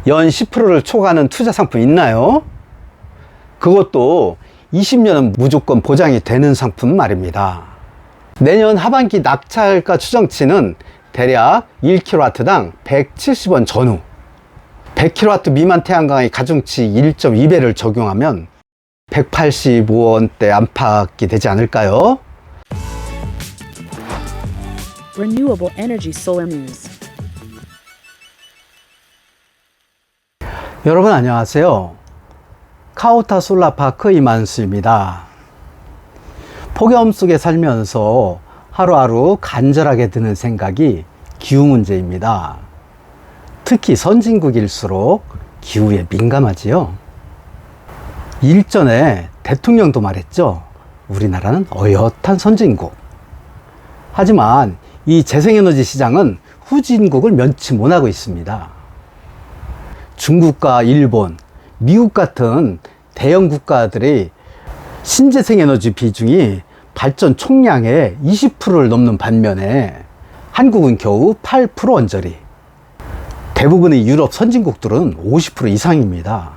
연 10%를 초과하는 투자 상품 있나요? 그것도 20년은 무조건 보장이 되는 상품 말입니다. 내년 하반기 낙찰가 추정치는 대략 1kW당 170원 전후, 100kW 미만 태양광의 가중치 1.2배를 적용하면 185원대 안팎이 되지 않을까요? Renewable Energy Solar News. 여러분 안녕하세요. 카오타 솔라파크 이만수입니다. 폭염 속에 살면서 하루하루 간절하게 드는 생각이 기후 문제입니다. 특히 선진국일수록 기후에 민감하지요. 일전에 대통령도 말했죠. 우리나라는 어엿한 선진국. 하지만 이 재생에너지 시장은 후진국을 면치 못하고 있습니다. 중국과 일본, 미국 같은 대형 국가들의 신재생에너지 비중이 발전 총량의 20%를 넘는 반면에 한국은 겨우 8% 언저리, 대부분의 유럽 선진국들은 50% 이상입니다.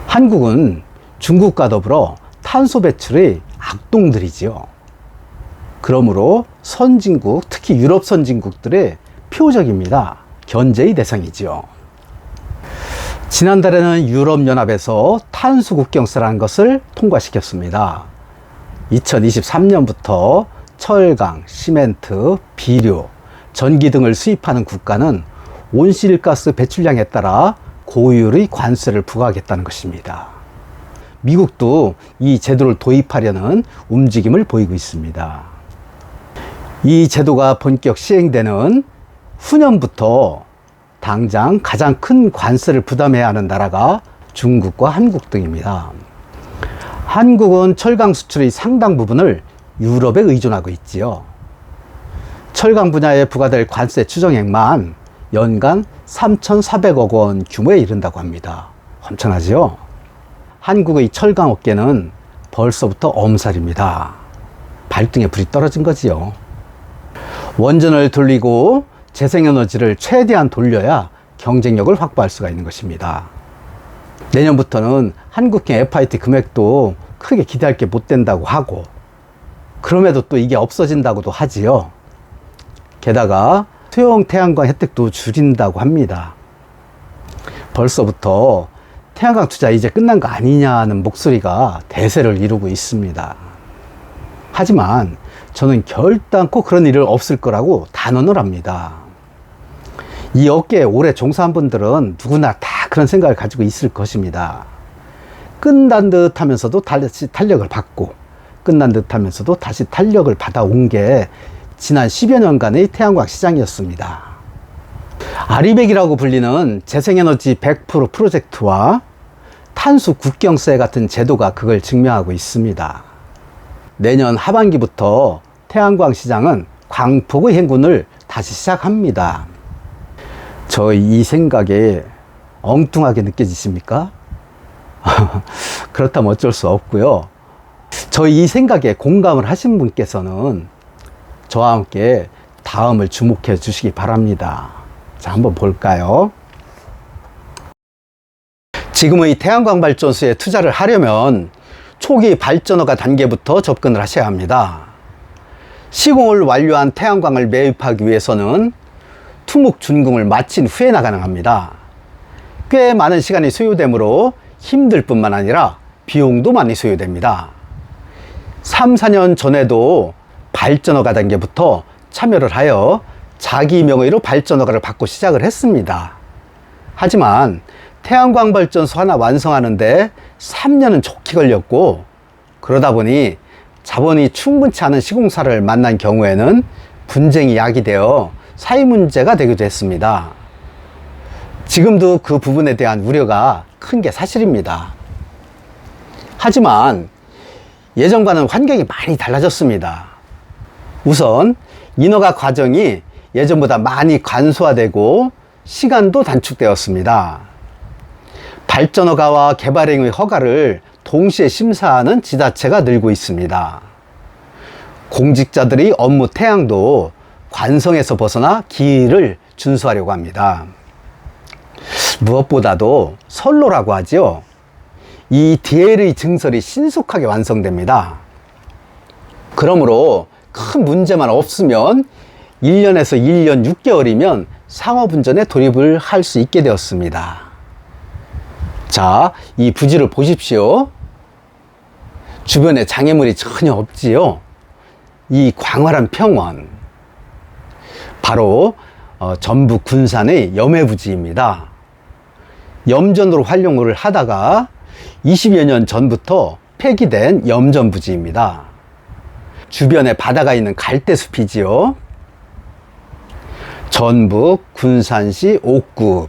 한국은 중국과 더불어 탄소 배출의 악동들이지요. 그러므로 선진국, 특히 유럽 선진국들의 표적입니다. 견제의 대상이지요. 지난달에는 유럽연합에서 탄소 국경세라는 것을 통과시켰습니다. 2023년부터 철강, 시멘트, 비료, 전기 등을 수입하는 국가는 온실가스 배출량에 따라 고율의 관세를 부과하겠다는 것입니다. 미국도 이 제도를 도입하려는 움직임을 보이고 있습니다. 이 제도가 본격 시행되는 후년부터 당장 가장 큰 관세를 부담해야 하는 나라가 중국과 한국 등입니다. 한국은 철강 수출의 상당 부분을 유럽에 의존하고 있지요. 철강 분야에 부과될 관세 추정액만 연간 3,400억 원 규모에 이른다고 합니다. 엄청나지요? 한국의 철강 업계는 벌써부터 엄살입니다. 발등에 불이 떨어진 거지요. 원전을 돌리고 재생에너지를 최대한 돌려야 경쟁력을 확보할 수가 있는 것입니다. 내년부터는 한국형 FIT 금액도 크게 기대할 게 못 된다고 하고, 그럼에도 또 이게 없어진다고도 하지요. 게다가 소형 태양광 혜택도 줄인다고 합니다. 벌써부터 태양광 투자 이제 끝난 거 아니냐는 목소리가 대세를 이루고 있습니다. 하지만 저는 결단코 그런 일은 없을 거라고 단언을 합니다. 이 업계에 오래 종사한 분들은 누구나 다 그런 생각을 가지고 있을 것입니다. 끝난 듯 하면서도 다시 탄력을 받고, 끝난 듯 하면서도 다시 탄력을 받아온 게 지난 10여 년간의 태양광 시장이었습니다. 아리백이라고 불리는 재생에너지 100% 프로젝트와 탄소 국경세 같은 제도가 그걸 증명하고 있습니다. 내년 하반기부터 태양광 시장은 광폭의 행군을 다시 시작합니다. 저 이 생각에 엉뚱하게 느껴지십니까? 그렇다면 어쩔 수 없고요. 저 이 생각에 공감을 하신 분께서는 저와 함께 다음을 주목해 주시기 바랍니다. 자, 한번 볼까요? 지금의 태양광 발전소에 투자를 하려면 초기 발전허가 단계부터 접근을 하셔야 합니다. 시공을 완료한 태양광을 매입하기 위해서는 투묵 준공을 마친 후에나 가능합니다. 꽤 많은 시간이 소요되므로 힘들 뿐만 아니라 비용도 많이 소요됩니다. 3, 4년 전에도 발전허가 단계부터 참여를 하여 자기 명의로 발전허가를 받고 시작을 했습니다. 하지만 태양광 발전소 하나 완성하는데 3년은 좋게 걸렸고, 그러다 보니 자본이 충분치 않은 시공사를 만난 경우에는 분쟁이 야기되어 사유 문제가 되기도 했습니다. 지금도 그 부분에 대한 우려가 큰 게 사실입니다. 하지만 예전과는 환경이 많이 달라졌습니다. 우선 인허가 과정이 예전보다 많이 간소화되고 시간도 단축되었습니다. 발전허가와 개발행위 허가를 동시에 심사하는 지자체가 늘고 있습니다. 공직자들의 업무 태양도 관성에서 벗어나 기일을 준수하려고 합니다. 무엇보다도 선로라고 하죠. 이 DL의 증설이 신속하게 완성됩니다. 그러므로 큰 문제만 없으면 1년에서 1년 6개월이면 상업운전에 돌입을 할 수 있게 되었습니다. 자, 이 부지를 보십시오. 주변에 장애물이 전혀 없지요. 이 광활한 평원, 바로 전북 군산의 염해부지입니다. 염전으로 활용을 하다가 20여 년 전부터 폐기된 염전부지입니다. 주변에 바다가 있는 갈대숲이지요. 전북 군산시 옥구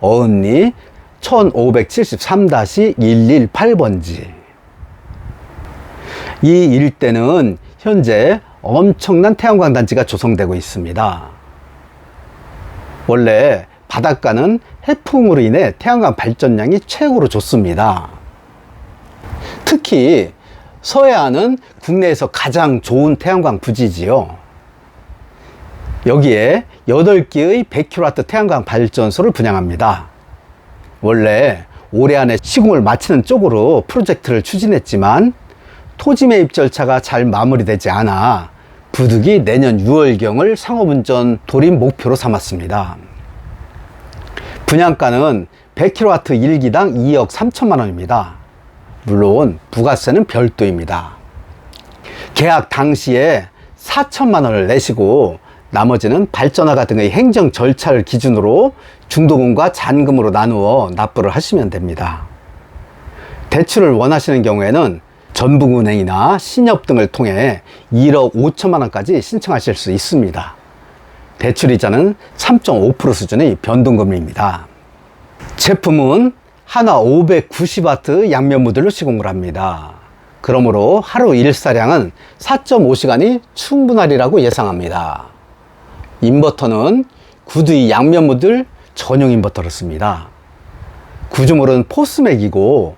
어은리 1573-118번지. 이 일대는 현재 엄청난 태양광 단지가 조성되고 있습니다. 원래 바닷가는 해풍으로 인해 태양광 발전량이 최고로 좋습니다. 특히 서해안은 국내에서 가장 좋은 태양광 부지지요. 여기에 8개의 100kW 태양광 발전소를 분양합니다. 원래 올해 안에 시공을 마치는 쪽으로 프로젝트를 추진했지만 토지 매입 절차가 잘 마무리되지 않아 부득이 내년 6월경을 상업운전 돌입 목표로 삼았습니다. 분양가는 100kW 1기당 2억 3천만 원입니다. 물론 부가세는 별도입니다. 계약 당시에 4천만 원을 내시고 나머지는 발전화가 등의 행정 절차를 기준으로 중도금과 잔금으로 나누어 납부를 하시면 됩니다. 대출을 원하시는 경우에는 전북은행이나 신협 등을 통해 1억 5천만 원까지 신청하실 수 있습니다. 대출이자는 3.5% 수준의 변동금리입니다. 제품은 하나 590W 양면 모듈로 시공을 합니다. 그러므로 하루 일사량은 4.5시간이 충분하리라고 예상합니다. 인버터는 구두의 양면 모듈 전용 인버터를 씁니다. 구조물은 포스맥이고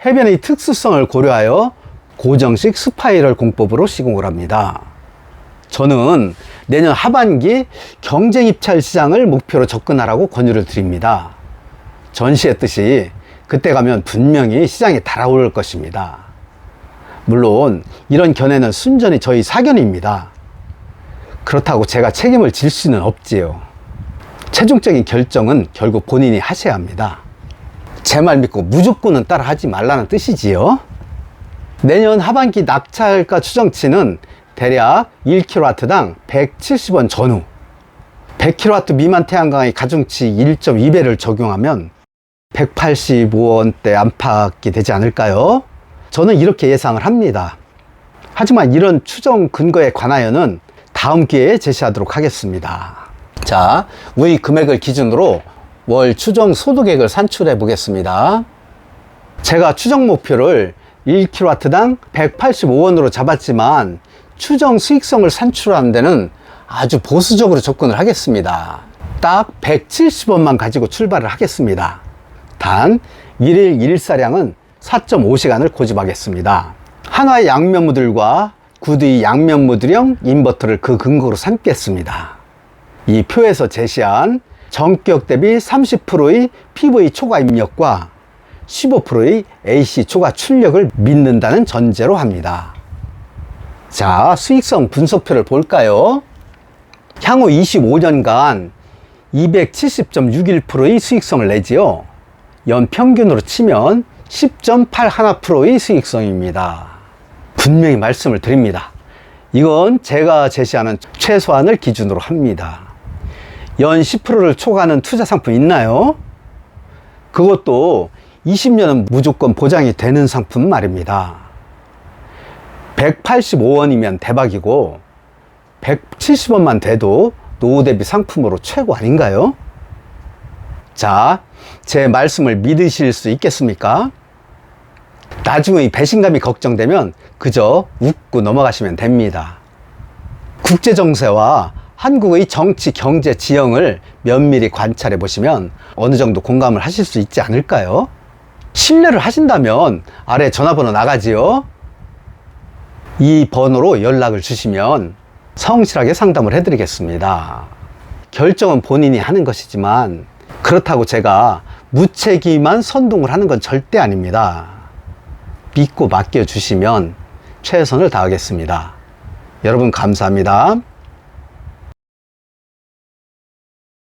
해변의 특수성을 고려하여 고정식 스파이럴 공법으로 시공을 합니다. 저는 내년 하반기 경쟁 입찰 시장을 목표로 접근하라고 권유를 드립니다. 전시했듯이 그때 가면 분명히 시장에 달아오를 것입니다. 물론 이런 견해는 순전히 저희 사견입니다. 그렇다고 제가 책임을 질 수는 없지요. 최종적인 결정은 결국 본인이 하셔야 합니다. 제 말 믿고 무조건은 따라 하지 말라는 뜻이지요. 내년 하반기 낙찰가 추정치는 대략 1kW당 170원 전후, 100kW 미만 태양광의 가중치 1.2배를 적용하면 185원대 안팎이 되지 않을까요? 저는 이렇게 예상을 합니다. 하지만 이런 추정 근거에 관하여는 다음 기회에 제시하도록 하겠습니다. 자, 위 금액을 기준으로 월 추정 소득액을 산출해 보겠습니다. 제가 추정 목표를 1kW당 185원으로 잡았지만 추정 수익성을 산출하는 데는 아주 보수적으로 접근을 하겠습니다. 딱 170원만 가지고 출발을 하겠습니다. 단 1일 일사량은 4.5시간을 고집하겠습니다. 한화의 양면 모듈과 구두의 양면 모듈형 인버터를 그 근거로 삼겠습니다. 이 표에서 제시한 전격 대비 30%의 PV 초과 입력과 15%의 AC 초과 출력을 믿는다는 전제로 합니다. 자, 수익성 분석표를 볼까요? 향후 25년간 270.61%의 수익성을 내지요. 연평균으로 치면 10.81%의 수익성입니다. 분명히 말씀을 드립니다. 이건 제가 제시하는 최소한을 기준으로 합니다. 연 10%를 초과하는 투자 상품 있나요? 그것도 20년은 무조건 보장이 되는 상품 말입니다. 185원이면 대박이고 170원만 돼도 노후 대비 상품으로 최고 아닌가요? 자, 제 말씀을 믿으실 수 있겠습니까? 나중에 배신감이 걱정되면 그저 웃고 넘어가시면 됩니다. 국제정세와 한국의 정치, 경제, 지형을 면밀히 관찰해 보시면 어느 정도 공감을 하실 수 있지 않을까요? 신뢰를 하신다면 아래 전화번호 나가지요. 이 번호로 연락을 주시면 성실하게 상담을 해드리겠습니다. 결정은 본인이 하는 것이지만 그렇다고 제가 무책임한 선동을 하는 건 절대 아닙니다. 믿고 맡겨주시면 최선을 다하겠습니다. 여러분 감사합니다.